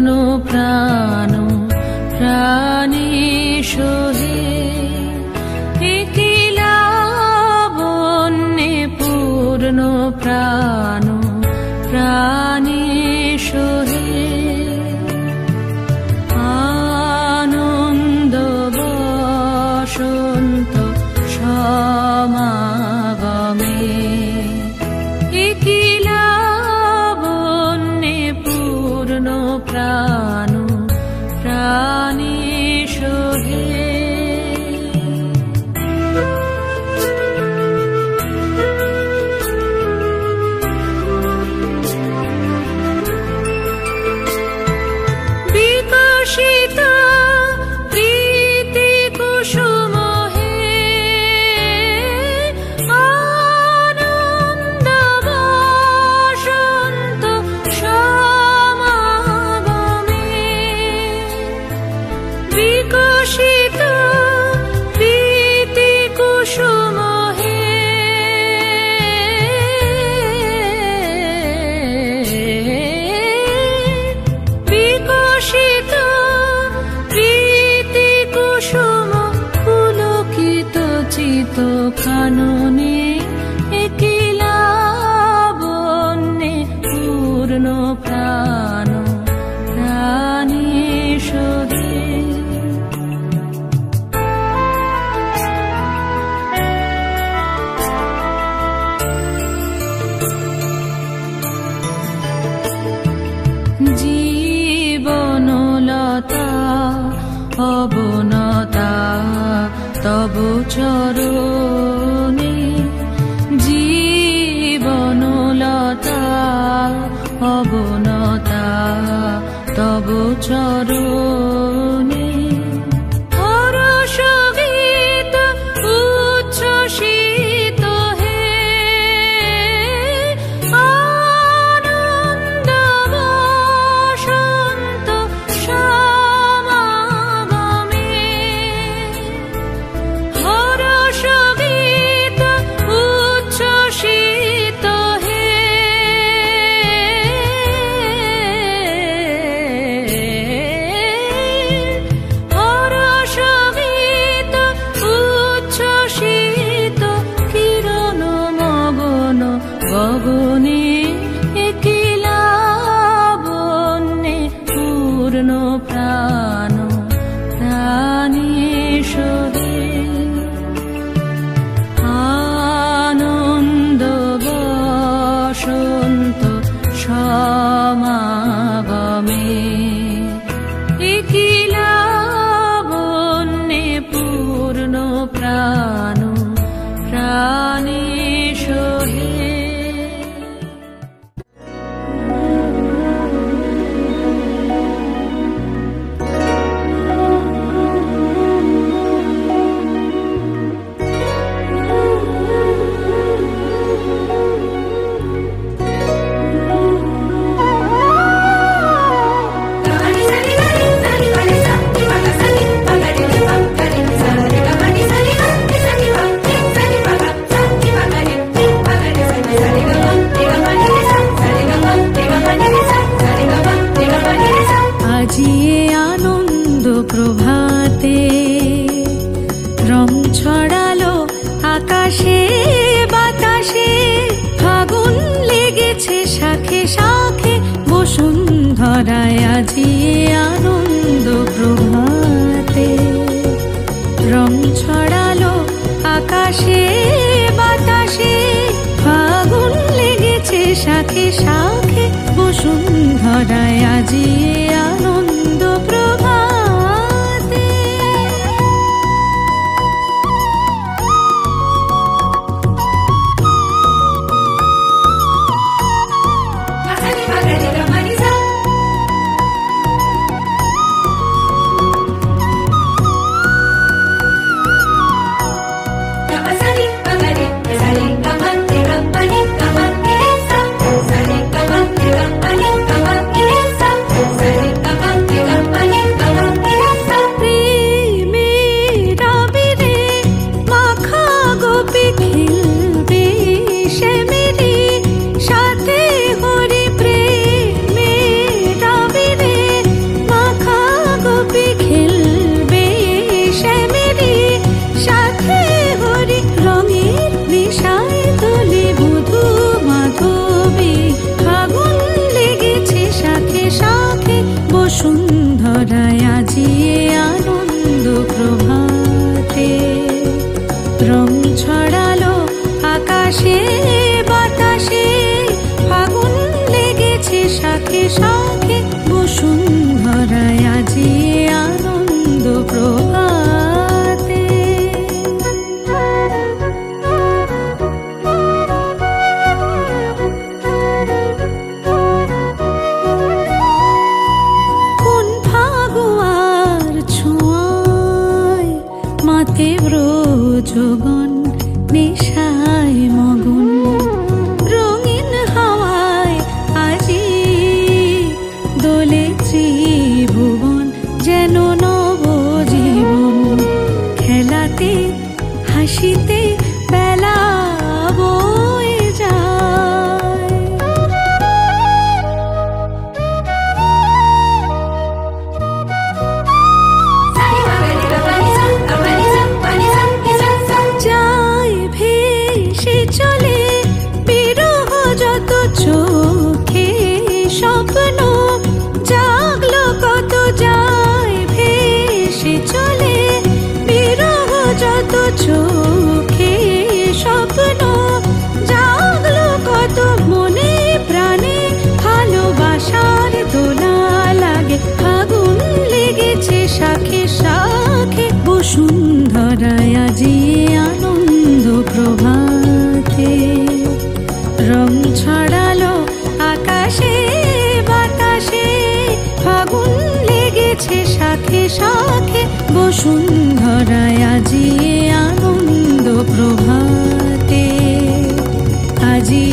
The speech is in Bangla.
পূর্ণ প্রাণ প্রাণী সোহে কি লাবণ্যে পূর্ণ প্রাণ প্রাণী সোহে আনন্দ বসন্ত সমাগমে কি লাবণ্যে পূর্ণ প্রাণ প্রাণী সোহে বিকশিত প্রীতি কুসুম হে আনন্দ বসন্ত সমাগমে বিকশিত প্রীতি কুসুম হে বিকশিত প্রীতি কুসুম পুলকিত চিত কাননে কি লাবণ্যে পূর্ণ প্রাণ প্রাণী সোহে জীবনলতা অবনতা তব চরণে জীবনলতা অবনতা তব চরণে হরষ গীত উচ্ছ্বসিত হে আনন্দ বসন্ত সমাগমে হরষ গীত উচ্ছ্বসিত হে হরষ গীত উচ্ছ্বসিত কিরণ মগন গগনে কি লাবণ্যে পূর্ণ প্রাণ প্রাণী সোহে আনন্দ বসন্ত সমাগমে কি লাবণ্যে পূর্ণ প্রাণ প্রাণী সোহে আজিয়ে আনন্দ প্রভাতে রং ছড়ালো আকাশে বাতাসে ফাগুন লেগেছে শাখে শাখে বসুন্ধরায় আজিয়ে আনন্দ প্রভাতে রং ছড়ালো আকাশে বাতাসে ফাগুন লেগেছে শাখে শাখে বসুন্ধরায় আজিয়ে আনন্দ প্রভাতে Sari নেশায় মগন রঙিন হাওয়ায় আজি দোলে ত্রিভুবন যেন নবজীবন খেলাতে হাসিতে বেলা বয়ে যায়। যায় ভেসে চলে বিরহ যত চোখে স্বপ্ন জাগলো কত যায় ভেসে চলে বিরহ যত চোখে স্বপ্ন জাগলো কত মনে প্রাণে ভালোবাসার দোলা লাগে আগুন লেগেছে শাখে শাখে বসুন্ধরায় আজি আনন্দ প্রভাতে রং ছড়ালো আকাশে বাতাসে ফাগুন লেগেছে শাখে শাখে বসুন্ধরায় আজি আনন্দ প্রভাতে আজি